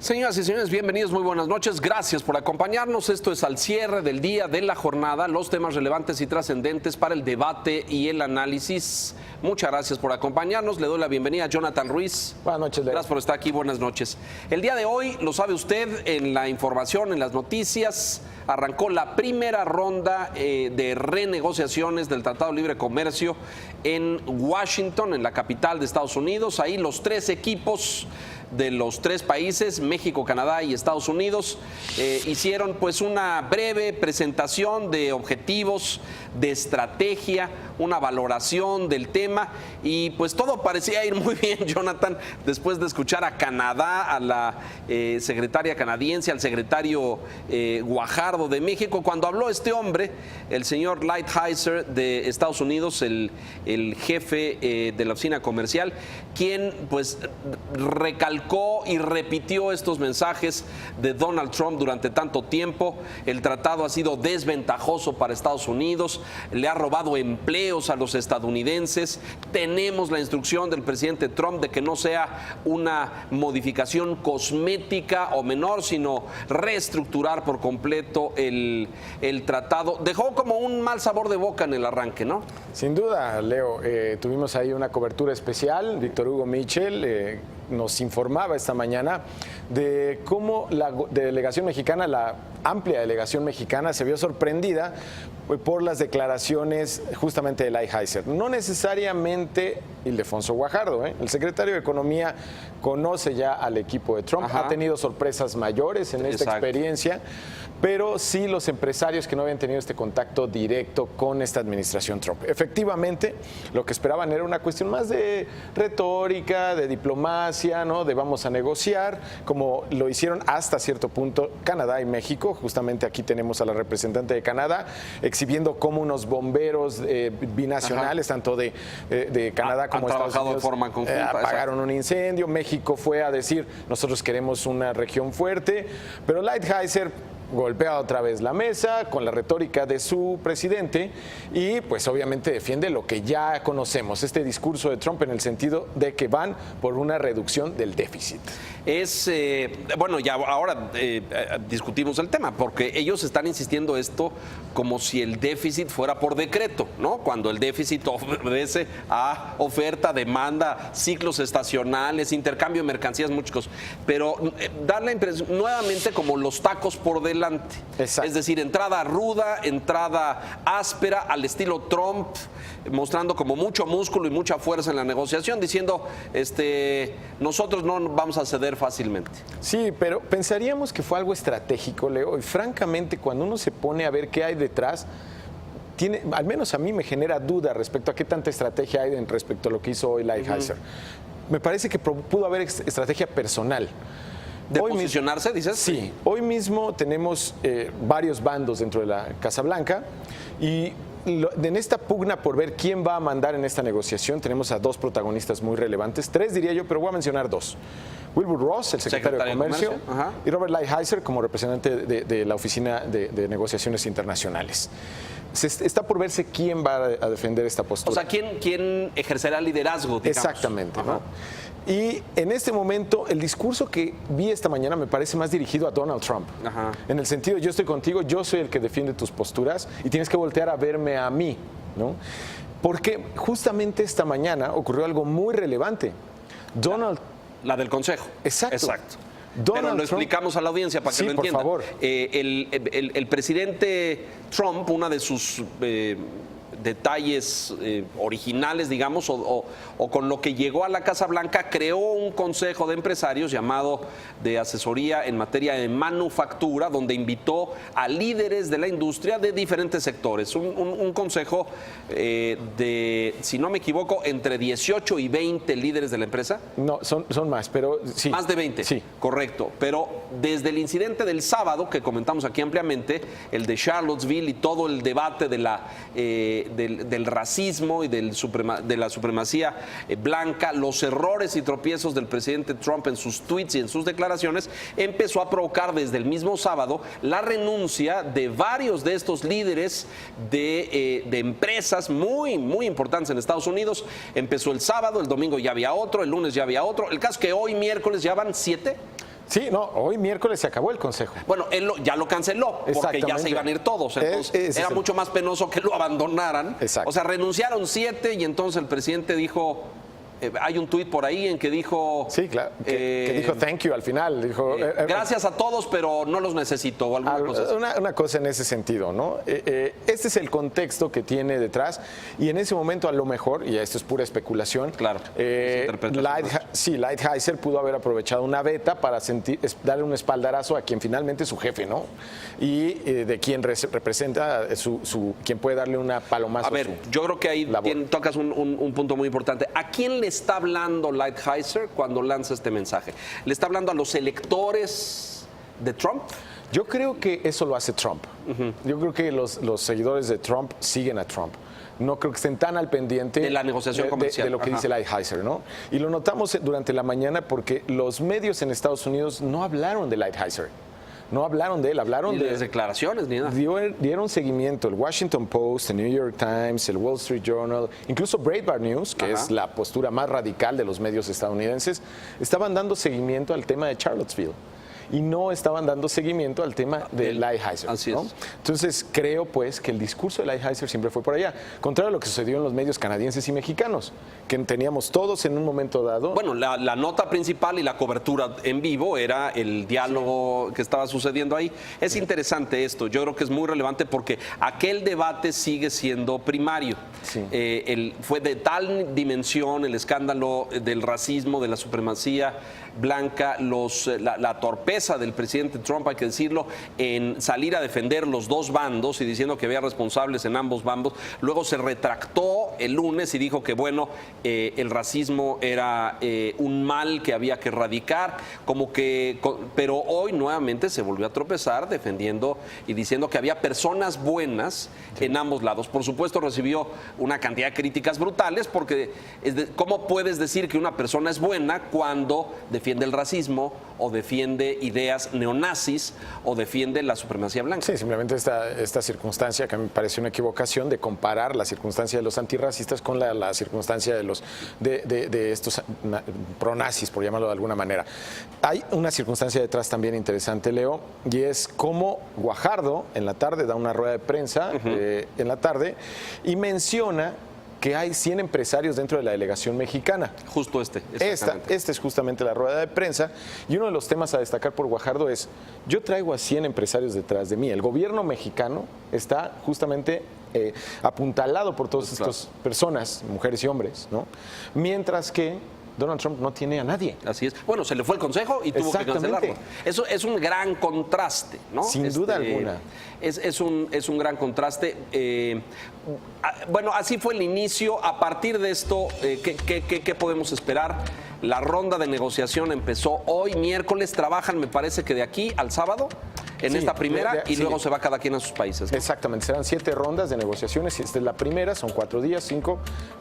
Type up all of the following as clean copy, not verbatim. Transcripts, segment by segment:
Señoras y señores, bienvenidos, muy buenas noches. Gracias por acompañarnos. Esto es al cierre del día de la jornada, los temas relevantes y trascendentes para el debate y el análisis. Muchas gracias por acompañarnos. Le doy la bienvenida a Jonathan Ruiz. Buenas noches, Leo. Gracias por estar aquí. Buenas noches. El día de hoy, lo sabe usted, en la información, en las noticias, arrancó la primera ronda de renegociaciones del Tratado de Libre Comercio en Washington, en la capital de Estados Unidos. Ahí los tres equipos de los tres países, México, Canadá y Estados Unidos, hicieron pues una breve presentación de objetivos, de estrategia, una valoración del tema y pues todo parecía ir muy bien, Jonathan, después de escuchar a Canadá, a la secretaria canadiense, al secretario Guajardo de México. Cuando habló este hombre, el señor Lighthizer de Estados Unidos, el jefe de la oficina comercial, quien pues recalcó y repitió estos mensajes de Donald Trump durante tanto tiempo. El tratado ha sido desventajoso para Estados Unidos, le ha robado empleos a los estadounidenses. Tenemos la instrucción del presidente Trump de que no sea una modificación cosmética o menor, sino reestructurar por completo el tratado. Dejó como un mal sabor de boca en el arranque, ¿no? Sin duda, Leo. Tuvimos ahí una cobertura especial. Víctor Hugo Mitchell nos informaba esta mañana de cómo la delegación mexicana, la amplia delegación mexicana, se vio sorprendida por las declaraciones justamente de Lighthizer. No necesariamente Ildefonso Guajardo, el secretario de Economía conoce ya al equipo de Trump, ha tenido sorpresas mayores en esta experiencia, pero sí los empresarios que no habían tenido este contacto directo con esta administración Trump. Efectivamente, lo que esperaban era una cuestión más de retórica, de diplomacia, ¿no? De vamos a negociar, como lo hicieron hasta cierto punto Canadá y México. Justamente aquí tenemos a la representante de Canadá exhibiendo cómo unos bomberos binacionales, tanto de Canadá como Estados Unidos, de forma conjunta, apagaron un incendio. México fue a decir, nosotros queremos una región fuerte, pero Lighthizer golpea otra vez la mesa con la retórica de su presidente y pues obviamente defiende lo que ya conocemos, este discurso de Trump en el sentido de que van por una reducción del déficit. Bueno, ya ahora discutimos el tema, porque ellos están insistiendo esto como si el déficit fuera por decreto, ¿no? Cuando el déficit obedece a oferta, demanda, ciclos estacionales, intercambio de mercancías, muchas cosas. Pero da la impresión, nuevamente, como los tacos por delante. Exacto. Es decir, entrada ruda, entrada áspera, al estilo Trump, mostrando como mucho músculo y mucha fuerza en la negociación, diciendo, nosotros no vamos a ceder fácilmente. Sí, pero pensaríamos que fue algo estratégico, Leo, y francamente cuando uno se pone a ver qué hay detrás, al menos a mí me genera duda respecto a qué tanta estrategia hay respecto a lo que hizo hoy Lighthizer. Me parece que pudo haber estrategia personal. ¿De hoy posicionarse, dices? Sí, hoy mismo tenemos varios bandos dentro de la Casa Blanca y en esta pugna por ver quién va a mandar en esta negociación tenemos a dos protagonistas muy relevantes, tres diría yo, pero voy a mencionar dos. Wilbur Ross, el secretario de Comercio, y Robert Lighthizer como representante de la Oficina de Negociaciones Internacionales. Está por verse quién va a defender esta postura. O sea, ¿quién ejercerá liderazgo, digamos? Exactamente, ¿no? Y en este momento, el discurso que vi esta mañana me parece más dirigido a Donald Trump. En el sentido, yo estoy contigo, yo soy el que defiende tus posturas y tienes que voltear a verme a mí, ¿no? Porque justamente esta mañana ocurrió algo muy relevante. La del Consejo. Exacto. Pero lo explicamos a la audiencia para que lo entienda. Por favor. El presidente Trump, una de sus detalles originales, digamos, o con lo que llegó a la Casa Blanca, creó un consejo de empresarios llamado de asesoría en materia de manufactura, donde invitó a líderes de la industria de diferentes sectores. Un consejo de, si no me equivoco, entre 18 y 20 líderes de la empresa. No, son más, pero sí. Más de 20, sí. Correcto. Pero desde el incidente del sábado, que comentamos aquí ampliamente, el de Charlottesville y todo el debate de del racismo y de la supremacía blanca, los errores y tropiezos del presidente Trump en sus tweets y en sus declaraciones, empezó a provocar desde el mismo sábado la renuncia de varios de estos líderes de empresas muy, muy importantes en Estados Unidos. Empezó el sábado, el domingo ya había otro, el lunes ya había otro. El caso es que hoy, miércoles, ya van 7. Sí, no, hoy miércoles se acabó el consejo. Bueno, él ya lo canceló porque ya se iban a ir todos. Entonces, era mucho más penoso que lo abandonaran. Exacto. O sea, renunciaron 7 y entonces el presidente dijo... hay un tuit por ahí en que dijo... Sí, claro, que dijo thank you al final. Dijo, gracias a todos, pero no los necesito. O alguna cosa así. Una cosa en ese sentido, ¿no? Este es el contexto que tiene detrás y en ese momento a lo mejor, y esto es pura especulación, claro, Lighthizer pudo haber aprovechado una beta para darle un espaldarazo a quien finalmente es su jefe, ¿no? Y de quien representa quien puede darle una palomazo. A ver, yo creo que ahí tocas un punto muy importante. ¿A quién le está hablando Lighthizer cuando lanza este mensaje? ¿Le está hablando a los electores de Trump? Yo creo que eso lo hace Trump. Yo creo que los seguidores de Trump siguen a Trump. No creo que estén tan al pendiente de la negociación comercial. De lo que dice Lighthizer, ¿no? Y lo notamos durante la mañana porque los medios en Estados Unidos no hablaron de Lighthizer. No hablaron de él, hablaron de las declaraciones, ni nada. Dieron seguimiento el Washington Post, el New York Times, el Wall Street Journal, incluso Breitbart News, que es la postura más radical de los medios estadounidenses, estaban dando seguimiento al tema de Charlottesville. Y no estaban dando seguimiento al tema de Lighthizer. Así ¿no? es. Entonces creo pues que el discurso de Lighthizer siempre fue por allá, contrario a lo que sucedió en los medios canadienses y mexicanos, que teníamos todos en un momento dado. Bueno, la nota principal y la cobertura en vivo era el diálogo que estaba sucediendo ahí. Es interesante esto, yo creo que es muy relevante porque aquel debate sigue siendo primario. Sí. Fue de tal dimensión el escándalo del racismo, de la supremacía blanca, la torpeza del presidente Trump, hay que decirlo, en salir a defender los dos bandos y diciendo que había responsables en ambos bandos. Luego se retractó el lunes y dijo que, bueno, el racismo era un mal que había que erradicar, pero hoy nuevamente se volvió a tropezar defendiendo y diciendo que había personas buenas en ambos lados. Por supuesto, recibió una cantidad de críticas brutales porque ¿cómo puedes decir que una persona es buena cuando defiende el racismo o defiende ideas neonazis o defiende la supremacía blanca? Sí, simplemente esta circunstancia que a mí me parece una equivocación de comparar la circunstancia de los antirracistas con la circunstancia de estos pronazis, por llamarlo de alguna manera. Hay una circunstancia detrás también interesante, Leo, y es cómo Guajardo en la tarde da una rueda de prensa en la tarde y menciona que hay 100 empresarios dentro de la delegación mexicana. Justo esta es justamente la rueda de prensa y uno de los temas a destacar por Guajardo es, yo traigo a 100 empresarios detrás de mí. El gobierno mexicano está justamente apuntalado por todas estas personas, mujeres y hombres, ¿no? Mientras que Donald Trump no tiene a nadie. Así es. Bueno, se le fue el consejo y tuvo que cancelarlo. Eso es un gran contraste, ¿no? Sin duda alguna. Es un gran contraste. Bueno, así fue el inicio. A partir de esto, ¿qué podemos esperar? La ronda de negociación empezó hoy, miércoles. Trabajan, me parece que de aquí al sábado, en esta primera, y luego se va cada quien a sus países, ¿no? Exactamente, serán 7 rondas de negociaciones. Esta es la primera, son 4 días,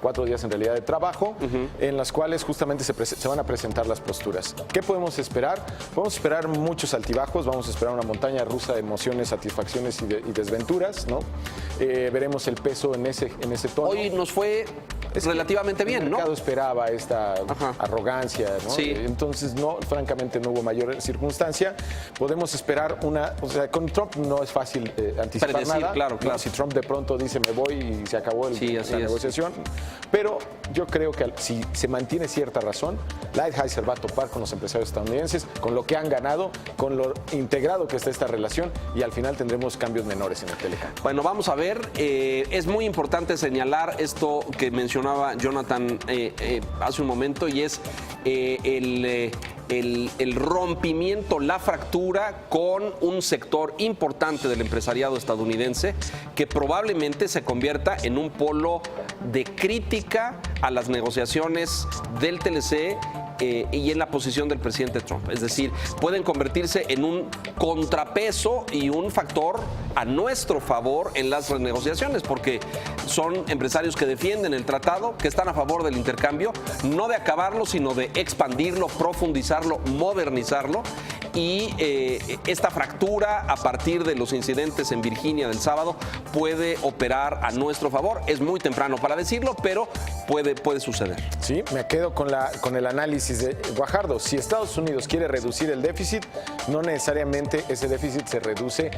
4 días en realidad de trabajo, en las cuales justamente se van a presentar las posturas. ¿Qué podemos esperar? Podemos esperar muchos altibajos, vamos a esperar una montaña rusa de emociones, satisfacciones y desventuras, ¿no? Veremos el peso en ese tono. Hoy nos fue relativamente bien, ¿no? El mercado esperaba esta arrogancia, ¿no? Sí. Entonces, francamente no hubo mayor circunstancia. Podemos esperar o sea, con Trump no es fácil anticipar predecir, nada. Claro. Si Trump de pronto dice me voy y se acabó la negociación. Pero yo creo que si se mantiene cierta razón, Lighthizer va a topar con los empresarios estadounidenses, con lo que han ganado, con lo integrado que está esta relación y al final tendremos cambios menores en el Telecom. Bueno, vamos a ver. Es muy importante señalar esto que mencionaba Jonathan hace un momento y es el rompimiento, la fractura con un sector importante del empresariado estadounidense que probablemente se convierta en un polo de crítica a las negociaciones del TLC y en la posición del presidente Trump. Es decir, pueden convertirse en un contrapeso y un factor a nuestro favor en las renegociaciones, porque son empresarios que defienden el tratado, que están a favor del intercambio, no de acabarlo, sino de expandirlo, profundizarlo, modernizarlo. Y esta fractura a partir de los incidentes en Virginia del sábado puede operar a nuestro favor. Es muy temprano para decirlo, pero puede suceder. Sí, me quedo con el análisis de Guajardo. Si Estados Unidos quiere reducir el déficit, no necesariamente ese déficit se reduce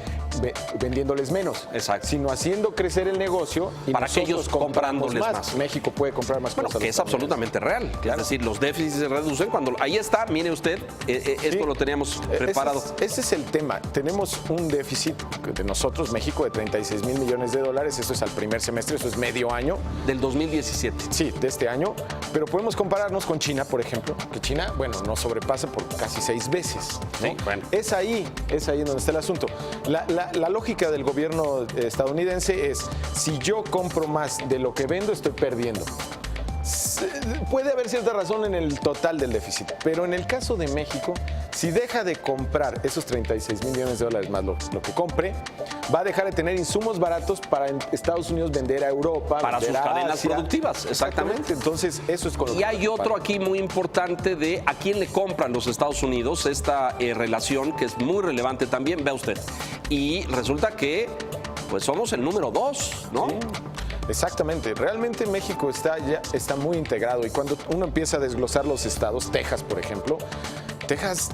vendiéndoles menos, exacto, sino haciendo crecer el negocio y para que ellos comprándoles más. México puede comprar más cosas. Que es absolutamente real. Claro. Es decir, los déficits se reducen cuando... Ahí está, mire usted, esto lo teníamos preparado. Ese es el tema. Tenemos un déficit de nosotros, México, de 36 mil millones de dólares. Eso es al primer semestre, eso es medio año. Del 2017. Sí, de este año. Pero podemos compararnos con China, por ejemplo, que China, bueno, nos sobrepasa por casi 6 veces, ¿no? Sí, bueno. Es ahí en donde está el asunto. La lógica del gobierno estadounidense es, si yo compro más de lo que vendo, estoy perdiendo. Puede haber cierta razón en el total del déficit, pero en el caso de México, si deja de comprar esos 36 mil millones de dólares más lo que compre, va a dejar de tener insumos baratos para en Estados Unidos vender a Europa, para sus cadenas Asia. Productivas, exactamente. Entonces, eso es con lo y hay otro aquí muy importante de a quién le compran los Estados Unidos, esta relación que es muy relevante también, vea usted. Y resulta que pues somos el número 2, ¿no? Sí. Exactamente, realmente México está muy integrado y cuando uno empieza a desglosar los estados, Texas por ejemplo, Texas,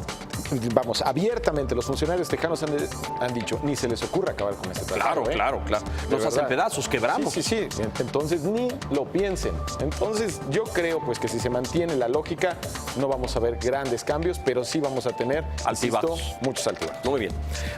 vamos, abiertamente los funcionarios tejanos han dicho, ni se les ocurra acabar con este tratado. Claro. Nos hacen pedazos, quebramos. Sí. Entonces ni lo piensen. Entonces yo creo pues que si se mantiene la lógica no vamos a ver grandes cambios, pero sí vamos a tener, altibajos, muchos altibajos. Muy bien.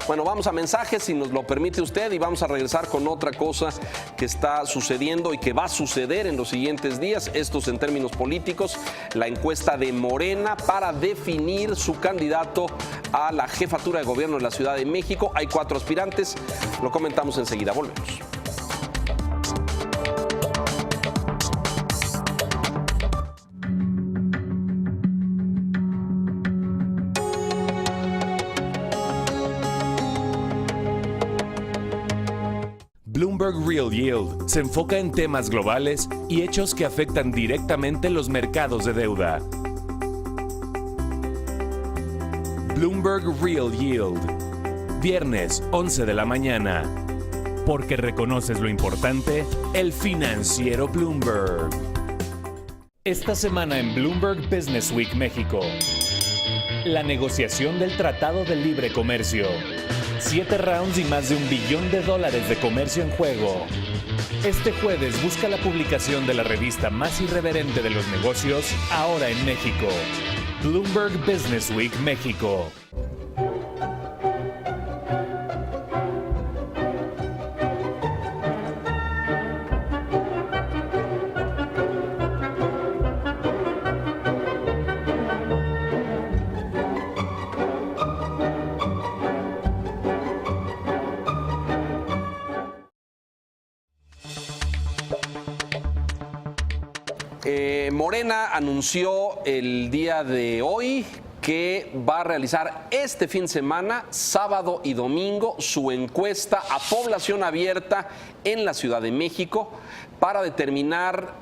Bueno, vamos a mensajes, si nos lo permite usted, y vamos a regresar con otra cosa que está sucediendo y que va a suceder en los siguientes días. Estos en términos políticos, la encuesta de Morena para definir su candidato a la jefatura de gobierno de la Ciudad de México. Hay 4 aspirantes, lo comentamos enseguida, volvemos. Bloomberg Real Yield se enfoca en temas globales y hechos que afectan directamente los mercados de deuda. Bloomberg Real Yield, viernes 11 de la mañana. Porque reconoces lo importante, el financiero Bloomberg. Esta semana en Bloomberg Business Week México. La negociación del Tratado de Libre Comercio. 7 rounds y más de $1 billón de comercio en juego. Este jueves busca la publicación de la revista más irreverente de los negocios, ahora en México. Bloomberg Business Week México. Morena anunció el día de hoy que va a realizar este fin de semana, sábado y domingo, su encuesta a población abierta en la Ciudad de México para determinar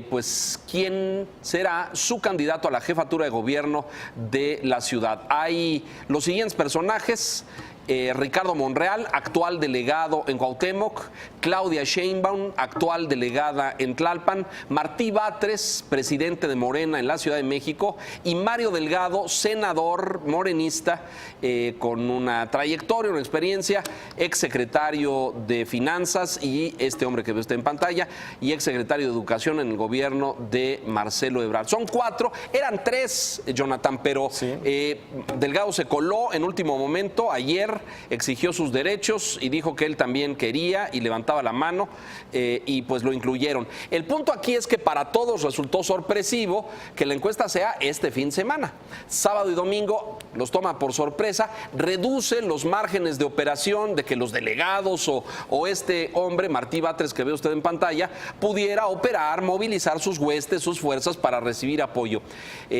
pues quién será su candidato a la jefatura de gobierno de la ciudad. Hay los siguientes personajes: Ricardo Monreal, actual delegado en Cuauhtémoc; Claudia Sheinbaum, actual delegada en Tlalpan; Martí Batres, presidente de Morena en la Ciudad de México; y Mario Delgado, senador morenista con una trayectoria, una experiencia, exsecretario de Finanzas, y este hombre que ve usted en pantalla, y exsecretario de Educación en el gobierno de Marcelo Ebrard. Son 4, eran 3, Jonathan, pero sí. Delgado se coló en último momento ayer, exigió sus derechos y dijo que él también quería y levantaba la mano y pues lo incluyeron. El punto aquí es que para todos resultó sorpresivo que la encuesta sea este fin de semana. Sábado y domingo los toma por sorpresa, reduce los márgenes de operación de que los delegados o este hombre, Martí Batres, que ve usted en pantalla, pudiera operar, movilizar sus huestes, sus fuerzas para recibir apoyo.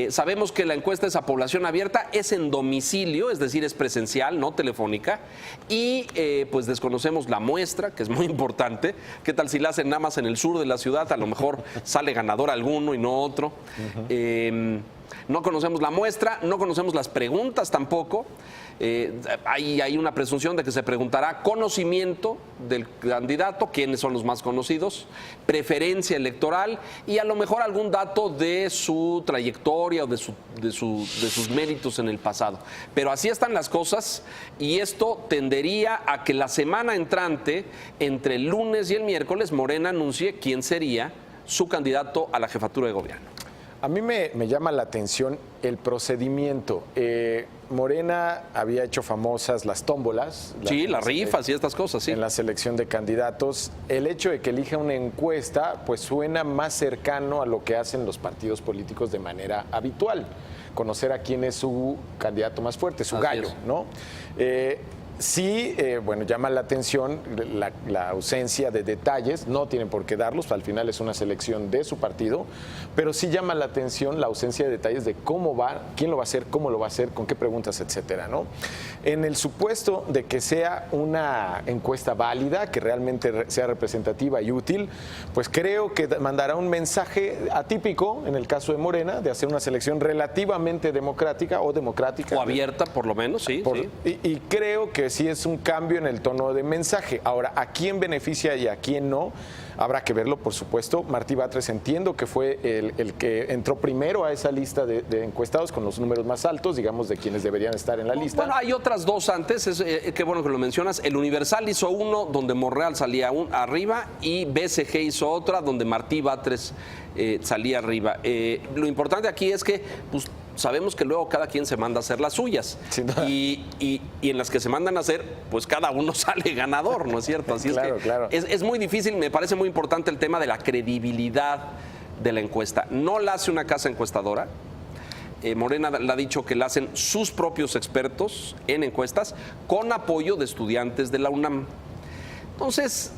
Sabemos que la encuesta es a población abierta, es en domicilio, es decir, es presencial, no telefónica, y pues desconocemos la muestra, que es muy importante. ¿Qué tal si la hacen nada más en el sur de la ciudad? A lo mejor sale ganador alguno y no otro. No conocemos la muestra, no conocemos las preguntas tampoco. Hay una presunción de que se preguntará conocimiento del candidato, quiénes son los más conocidos, preferencia electoral y a lo mejor algún dato de su trayectoria o de sus méritos en el pasado. Pero así están las cosas y esto tendería a que la semana entrante, entre el lunes y el miércoles, Morena anuncie quién sería su candidato a la jefatura de gobierno. A mí me llama la atención el procedimiento. Morena había hecho famosas las tómbolas. Sí, las rifas y estas cosas, sí. En la selección de candidatos. El hecho de que elija una encuesta, pues suena más cercano a lo que hacen los partidos políticos de manera habitual. Conocer a quién es su candidato más fuerte, su gallo, ¿no? Sí, bueno, llama la atención la ausencia de detalles, no tienen por qué darlos, al final es una selección de su partido, pero sí llama la atención la ausencia de detalles de cómo va, quién lo va a hacer, cómo lo va a hacer, con qué preguntas, etcétera, ¿no? En el supuesto de que sea una encuesta válida, que realmente sea representativa y útil, pues creo que mandará un mensaje atípico, en el caso de Morena, de hacer una selección relativamente democrática o democrática. O abierta, por lo menos, sí. Y creo que sí es un cambio en el tono de mensaje. Ahora, ¿a quién beneficia y a quién no? Habrá que verlo, por supuesto. Martí Batres entiendo que fue el que entró primero a esa lista de encuestados con los números más altos, digamos, de quienes deberían estar en la lista. Bueno, hay otras dos antes, qué bueno que lo mencionas. El Universal hizo uno donde Monreal salía arriba y BCG hizo otra donde Martí Batres salía arriba. Lo importante aquí es que pues, sabemos que luego cada quien se manda a hacer las suyas. Y en las que se mandan a hacer, pues cada uno sale ganador, ¿no es cierto? Así claro, es que claro. Es muy difícil, me parece muy importante el tema de la credibilidad de la encuesta. No la hace una casa encuestadora. Morena le ha dicho que la hacen sus propios expertos en encuestas con apoyo de estudiantes de la UNAM. Entonces,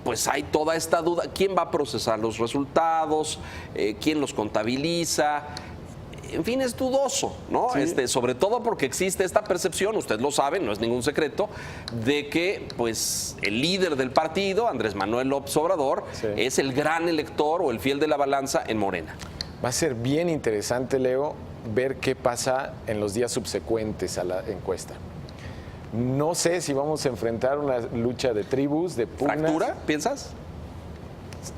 pues hay toda esta duda. ¿Quién va a procesar los resultados? ¿Quién los contabiliza? En fin, es dudoso, ¿no? Sí. Sobre todo porque existe esta percepción, usted lo sabe, no es ningún secreto, de que pues el líder del partido, Andrés Manuel López Obrador, sí, es el gran elector o el fiel de la balanza en Morena. Va a ser bien interesante, Leo, ver qué pasa en los días subsecuentes a la encuesta. No sé si vamos a enfrentar una lucha de tribus, de pugnas. ¿Fractura, piensas?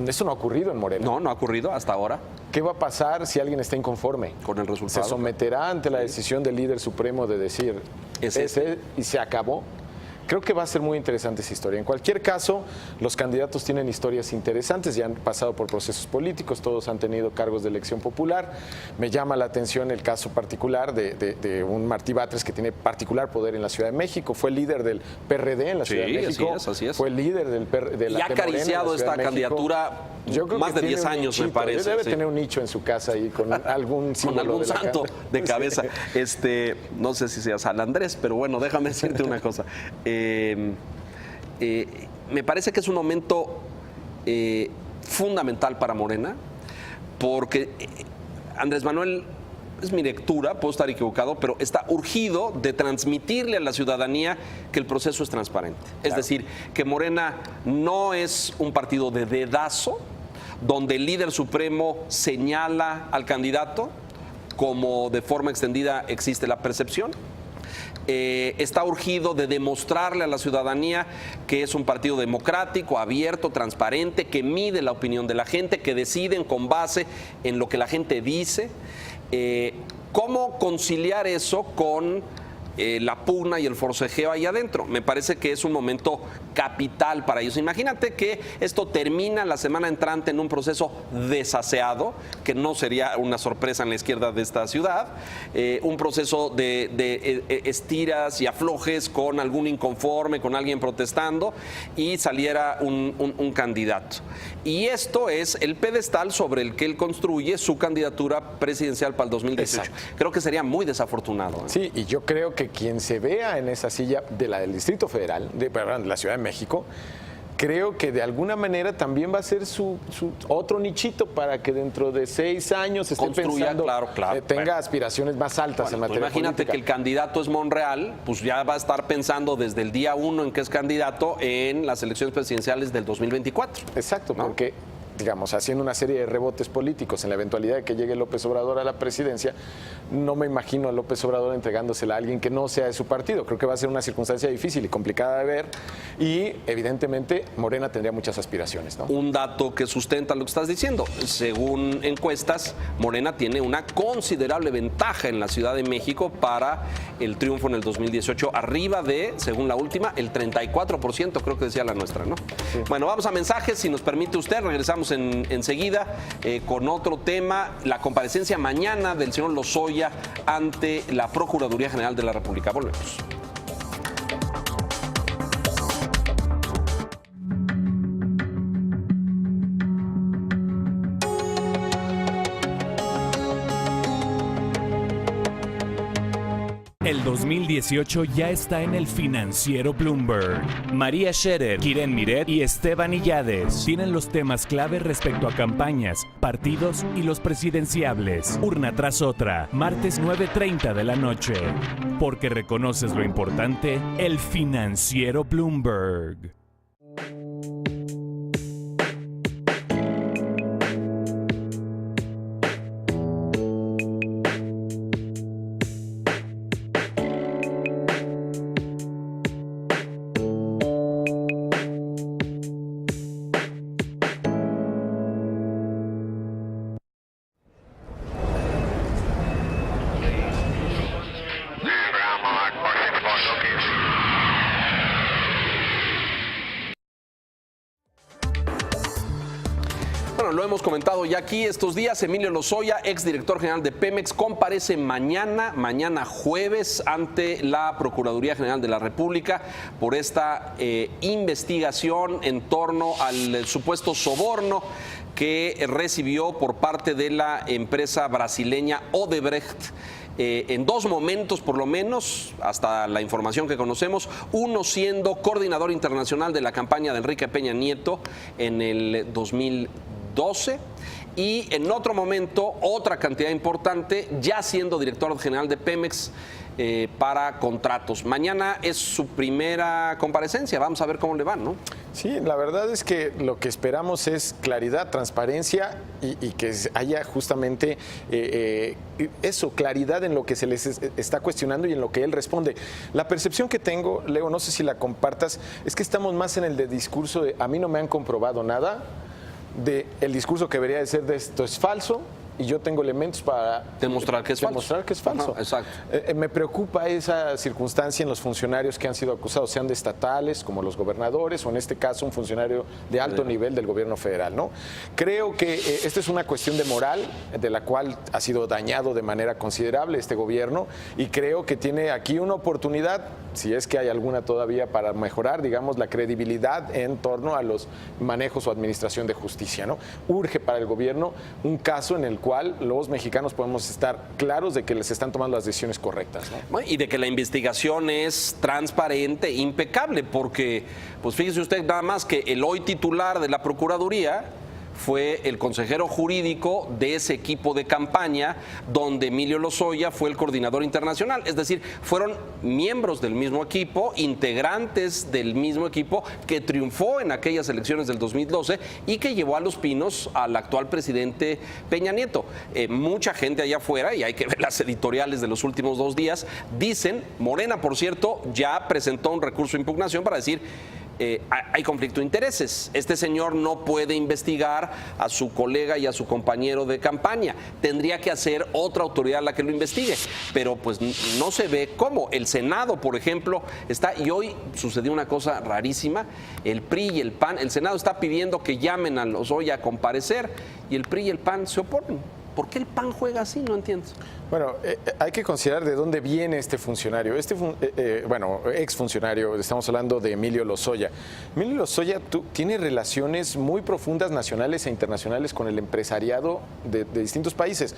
Eso no ha ocurrido en Morena. No ha ocurrido hasta ahora. ¿Qué va a pasar si alguien está inconforme? Con el resultado. ¿Se someterá ante la decisión del líder supremo de decir ese y se acabó? Creo que va a ser muy interesante esa historia. En cualquier caso, los candidatos tienen historias interesantes, ya han pasado por procesos políticos, todos han tenido cargos de elección popular. Me llama la atención el caso particular de un Martí Batres que tiene particular poder en la Ciudad de México, fue líder del PRD en la Ciudad de México, así es. Fue líder de la y ha acariciado esta candidatura más de 10 años, me parece. Debe tener un nicho en su casa ahí con algún símbolo con algún santo de cabeza. No sé si sea San Andrés, pero bueno, déjame decirte una cosa. Me parece que es un momento fundamental para Morena, porque Andrés Manuel, es mi lectura, puedo estar equivocado, pero está urgido de transmitirle a la ciudadanía que el proceso es transparente. Claro. Es decir, que Morena no es un partido de dedazo, donde el líder supremo señala al candidato, como de forma extendida existe la percepción. Está urgido de demostrarle a la ciudadanía que es un partido democrático, abierto, transparente, que mide la opinión de la gente, que deciden con base en lo que la gente dice. ¿Cómo conciliar eso con la pugna y el forcejeo ahí adentro? Me parece que es un momento capital para ellos. Imagínate que esto termina la semana entrante en un proceso desaseado, que no sería una sorpresa en la izquierda de esta ciudad, un proceso de estiras y aflojes con algún inconforme, con alguien protestando, y saliera un candidato. Y esto es el pedestal sobre el que él construye su candidatura presidencial para el 2018. Exacto. Creo que sería muy desafortunado. Sí, y yo creo que quien se vea en esa silla de la del Distrito Federal, de la Ciudad de México, creo que de alguna manera también va a ser su otro nichito para que dentro de 6 años esté pensando, tenga aspiraciones más altas en materia imagínate política. Que el candidato es Monreal, pues ya va a estar pensando desde el día 1 en que es candidato en las elecciones presidenciales del 2024. Exacto, ¿no? Porque digamos, haciendo una serie de rebotes políticos en la eventualidad de que llegue López Obrador a la presidencia, no me imagino a López Obrador entregándosela a alguien que no sea de su partido. Creo que va a ser una circunstancia difícil y complicada de ver y evidentemente Morena tendría muchas aspiraciones, ¿no? Un dato que sustenta lo que estás diciendo. Según encuestas, Morena tiene una considerable ventaja en la Ciudad de México para el triunfo en el 2018, arriba de, según la última, el 34%, creo que decía la nuestra, ¿no? Sí. Bueno, vamos a mensajes, si nos permite usted, regresamos enseguida con otro tema, la comparecencia mañana del señor Lozoya ante la Procuraduría General de la República. Volvemos. El 2018 ya está en el financiero Bloomberg. María Scherer, Kiren Miret y Esteban Illades tienen los temas clave respecto a campañas, partidos y los presidenciables. Urna tras otra, martes 9:30 de la noche. Porque reconoces lo importante, el financiero Bloomberg. Bueno, lo hemos comentado ya aquí estos días. Emilio Lozoya, exdirector general de Pemex, comparece mañana jueves, ante la Procuraduría General de la República por esta investigación en torno al supuesto soborno que recibió por parte de la empresa brasileña Odebrecht. En dos momentos por lo menos, hasta la información que conocemos, uno siendo coordinador internacional de la campaña de Enrique Peña Nieto en el 2012 y en otro momento otra cantidad importante ya siendo director general de Pemex para contratos. Mañana es su primera comparecencia, vamos a ver cómo le van, ¿no? Sí, la verdad es que lo que esperamos es claridad, transparencia y que haya justamente eso, claridad en lo que se les está cuestionando y en lo que él responde. La percepción que tengo, Leo, no sé si la compartas, es que estamos más en el de discurso de a mí no me han comprobado nada, de el discurso que debería de ser de esto es falso y yo tengo elementos para demostrar que es falso. Ajá, exacto. Me preocupa esa circunstancia en los funcionarios que han sido acusados, sean de estatales como los gobernadores o en este caso un funcionario de alto nivel del gobierno federal, ¿no? Creo que esta es una cuestión de moral de la cual ha sido dañado de manera considerable este gobierno y creo que tiene aquí una oportunidad, si es que hay alguna todavía, para mejorar, digamos, la credibilidad en torno a los manejos o administración de justicia, ¿no? Urge para el gobierno un caso en el cual los mexicanos podemos estar claros de que les están tomando las decisiones correctas, ¿no? Y de que la investigación es transparente, impecable, porque, pues fíjese usted nada más que el hoy titular de la Procuraduría fue el consejero jurídico de ese equipo de campaña donde Emilio Lozoya fue el coordinador internacional. Es decir, fueron miembros del mismo equipo, integrantes del mismo equipo que triunfó en aquellas elecciones del 2012 y que llevó a Los Pinos al actual presidente Peña Nieto. Mucha gente allá afuera, y hay que ver las editoriales de los últimos 2 días, dicen, Morena, por cierto, ya presentó un recurso de impugnación para decir hay conflicto de intereses. Este señor no puede investigar a su colega y a su compañero de campaña. Tendría que hacer otra autoridad la que lo investigue. Pero pues no se ve cómo. El Senado, por ejemplo, está, y hoy sucedió una cosa rarísima, el PRI y el PAN, el Senado está pidiendo que llamen a Lozoya a comparecer y el PRI y el PAN se oponen. ¿Por qué el PAN juega así? No entiendo. Bueno, hay que considerar de dónde viene este funcionario. Exfuncionario, estamos hablando de Emilio Lozoya. Emilio Lozoya tiene relaciones muy profundas nacionales e internacionales con el empresariado de distintos países.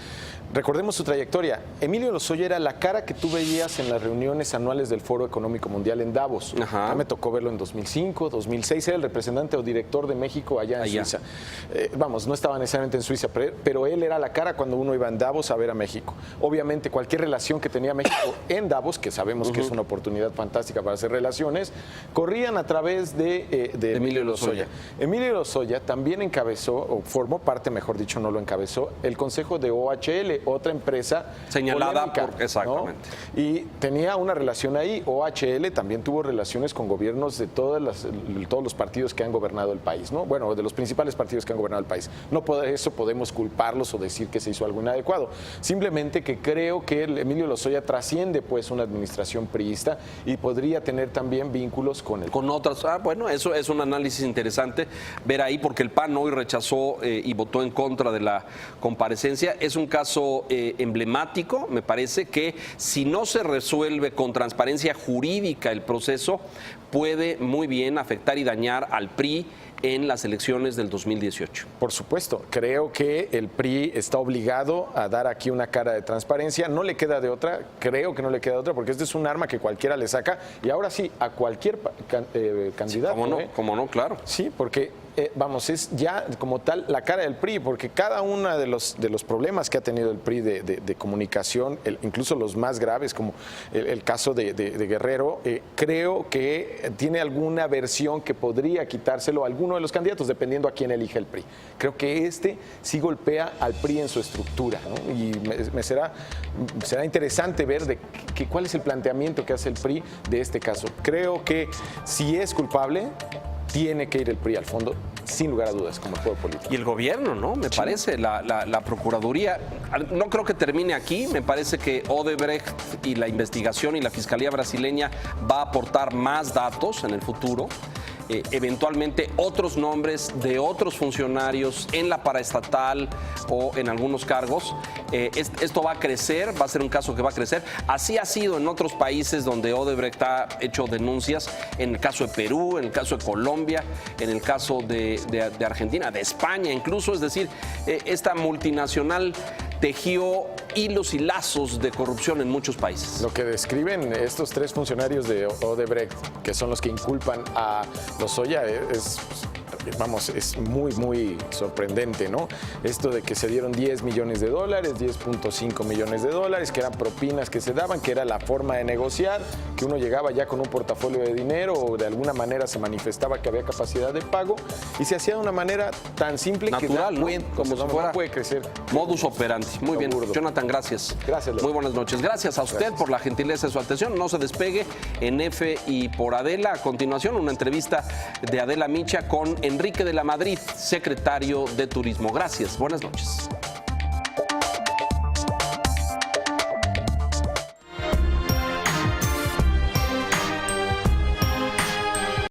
Recordemos su trayectoria. Emilio Lozoya era la cara que tú veías en las reuniones anuales del Foro Económico Mundial en Davos. Ajá. Ya me tocó verlo en 2005, 2006. Era el representante o director de México allá en Suiza. No estaba necesariamente en Suiza, pero él era la cara cara cuando uno iba en Davos a ver a México. Obviamente cualquier relación que tenía México en Davos, que sabemos que es una oportunidad fantástica para hacer relaciones, corrían a través de Emilio Lozoya. Emilio Lozoya también encabezó, o formó parte, mejor dicho, no lo encabezó, el consejo de OHL, otra empresa señalada polémica, por... Exactamente. ¿no? Y tenía una relación ahí. OHL también tuvo relaciones con gobiernos de todos los partidos que han gobernado el país, ¿no? Bueno, de los principales partidos que han gobernado el país. No por eso podemos culparlos o decir que se hizo algo inadecuado. Simplemente que creo que Emilio Lozoya trasciende pues una administración priista y podría tener también vínculos con el... Con otras. Bueno, eso es un análisis interesante ver ahí, porque el PAN hoy rechazó y votó en contra de la comparecencia. Es un caso emblemático, me parece, que si no se resuelve con transparencia jurídica el proceso, puede muy bien afectar y dañar al PRI en las elecciones del 2018. Por supuesto, creo que el PRI está obligado a dar aquí una cara de transparencia, no le queda de otra, creo que no le queda de otra, porque este es un arma que cualquiera le saca, y ahora sí, a cualquier candidato. Sí, ¿cómo no? Claro. Sí, porque vamos, es ya como tal la cara del PRI, porque cada uno de los problemas que ha tenido el PRI de comunicación, incluso los más graves, como el caso de Guerrero, creo que tiene alguna versión que podría quitárselo a alguno de los candidatos, dependiendo a quién elige el PRI. Creo que sí golpea al PRI en su estructura, ¿no? Y será interesante ver cuál es el planteamiento que hace el PRI de este caso. Creo que si es culpable, tiene que ir el PRI al fondo, sin lugar a dudas, como juego político. Y el gobierno, ¿no? Me parece, la Procuraduría, no creo que termine aquí, me parece que Odebrecht y la investigación y la Fiscalía brasileña va a aportar más datos en el futuro. Eventualmente otros nombres de otros funcionarios en la paraestatal o en algunos cargos. Esto va a crecer, va a ser un caso que va a crecer. Así ha sido en otros países donde Odebrecht ha hecho denuncias, en el caso de Perú, en el caso de Colombia, en el caso de Argentina, de España incluso. Es decir, esta multinacional tejió hilos y lazos de corrupción en muchos países. Lo que describen estos tres funcionarios de Odebrecht, que son los que inculpan a Lozoya, es muy, muy sorprendente, ¿no? Esto de que se dieron 10 millones de dólares, 10.5 millones de dólares, que eran propinas que se daban, que era la forma de negociar, que uno llegaba ya con un portafolio de dinero o de alguna manera se manifestaba que había capacidad de pago y se hacía de una manera tan simple, natural, que como si fuera puede crecer. Modus operandi. Muy bien, burdo. Jonathan, gracias. Gracias, Leo. Muy buenas noches. Gracias a usted por la gentileza de su atención. No se despegue en F y por Adela. A continuación, una entrevista de Adela Micha con Enrique de la Madrid, secretario de Turismo. Gracias. Buenas noches.